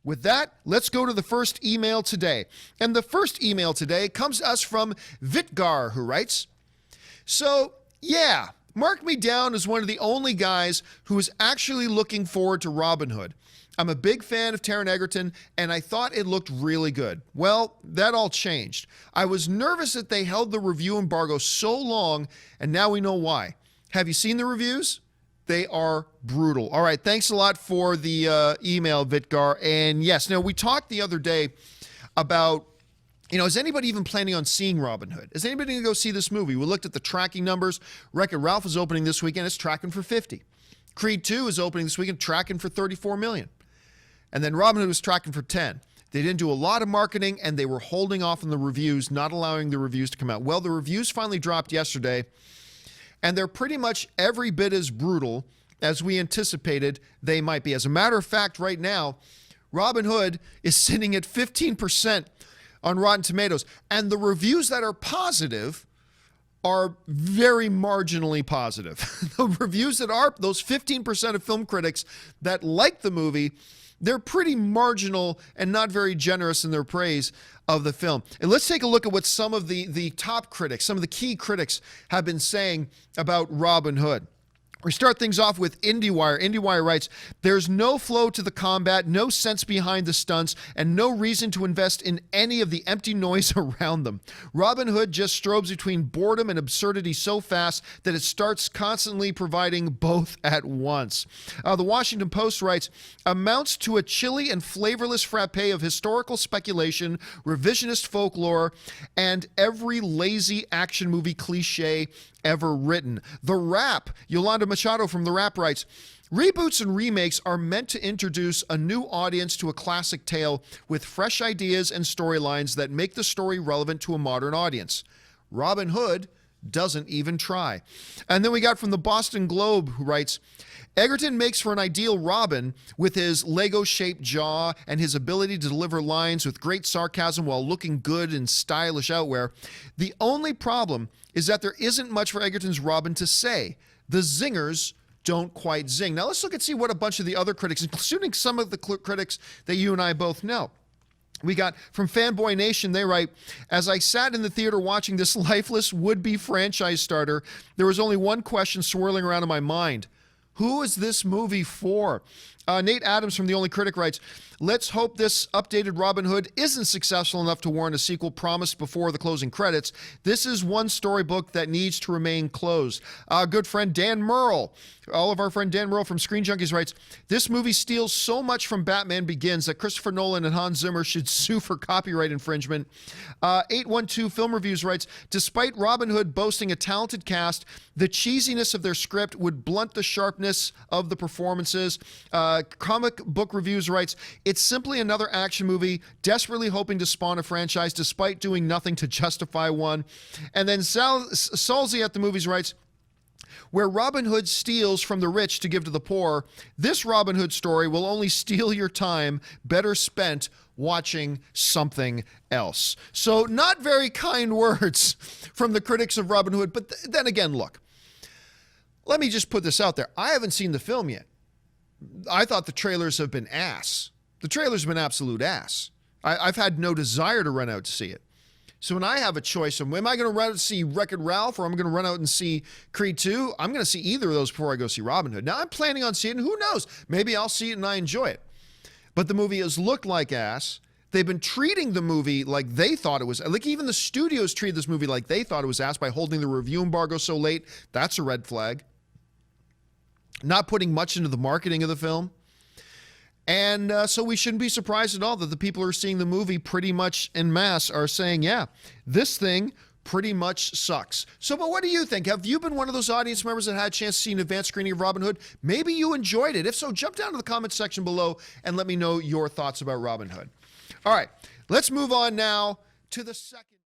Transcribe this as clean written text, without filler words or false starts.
With that, let's go to the first email today. And the first email today comes to us from Vitgar, who writes, "So, yeah, mark me down as one of the only guys who is actually looking forward to Robin Hood. I'm a big fan of Taron Egerton, and I thought it looked really good. Well, that all changed. I was nervous that they held the review embargo so long, and now we know why. Have you seen the reviews? They are brutal." All right, thanks a lot for the email, Vitgar. And yes, now we talked the other day about, is anybody even planning on seeing Robin Hood? Is anybody going to go see this movie? We looked at the tracking numbers. Wreck-It Ralph is opening this weekend. It's tracking for 50. Creed 2 is opening this weekend, tracking for 34 million. And then Robin Hood was tracking for 10. They didn't do a lot of marketing, and they were holding off on the reviews, not allowing the reviews to come out. Well, the reviews finally dropped yesterday, and they're pretty much every bit as brutal as we anticipated they might be. As a matter of fact, right now, Robin Hood is sitting at 15% on Rotten Tomatoes, and the reviews that are positive are very marginally positive. The reviews that are, those 15% of film critics that like the movie, they're pretty marginal and not very generous in their praise of the film. And let's take a look at what some of the top critics, some of the key critics have been saying about Robin Hood. We start things off with IndieWire. IndieWire writes, "There's no flow to the combat, no sense behind the stunts, and no reason to invest in any of the empty noise around them. Robin Hood just strobes between boredom and absurdity so fast that it starts constantly providing both at once." The Washington Post writes, "Amounts to a chilly and flavorless frappe of historical speculation, revisionist folklore, and every lazy action movie cliche ever written." The Wrap, Yolanda Machado from The Wrap writes, "Reboots and remakes are meant to introduce a new audience to a classic tale with fresh ideas and storylines that make the story relevant to a modern audience. Robin Hood doesn't even try." And then we got from the Boston Globe, who writes, "Egerton makes for an ideal Robin with his Lego-shaped jaw and his ability to deliver lines with great sarcasm while looking good in stylish outwear. The only problem is that there isn't much for Egerton's Robin to say. The zingers don't quite zing." Now let's look and see what a bunch of the other critics, including some of the critics that you and I both know. We got from Fanboy Nation, they write, "As I sat in the theater watching this lifeless would-be franchise starter, there was only one question swirling around in my mind. Who is this movie for?" Nate Adams from The Only Critic writes, "Let's hope this updated Robin Hood isn't successful enough to warrant a sequel promised before the closing credits. This is one storybook that needs to remain closed." Good friend Dan Merle, all of our friend Dan Merle from Screen Junkies writes, "This movie steals so much from Batman Begins that Christopher Nolan and Hans Zimmer should sue for copyright infringement." 812 Film Reviews writes, "Despite Robin Hood boasting a talented cast, the cheesiness of their script would blunt the sharpness of the performances." Comic Book Reviews writes, "It's simply another action movie, desperately hoping to spawn a franchise despite doing nothing to justify one." And then Salzy at the Movies writes, "Where Robin Hood steals from the rich to give to the poor, this Robin Hood story will only steal your time, better spent watching something else." So not very kind words from the critics of Robin Hood. But then again, look, let me just put this out there. I haven't seen the film yet. I thought the trailers have been ass. The trailers have been absolute ass. I've had no desire to run out to see it. So when I have a choice of, am I going to run out to see Wreck-It Ralph or I'm going to run out and see Creed 2, I'm going to see either of those before I go see Robin Hood. Now, I'm planning on seeing it, and who knows? Maybe I'll see it and I enjoy it. But the movie has looked like ass. They've been treating the movie like they thought it was. Like even the studios treated this movie like they thought it was ass by holding the review embargo so late. That's a red flag. Not putting much into the marketing of the film. And so we shouldn't be surprised at all that the people who are seeing the movie pretty much en masse are saying, yeah, this thing pretty much sucks. So, but what do you think? Have you been one of those audience members that had a chance to see an advanced screening of Robin Hood? Maybe you enjoyed it. If so, jump down to the comments section below and let me know your thoughts about Robin Hood. All right, let's move on now to the second.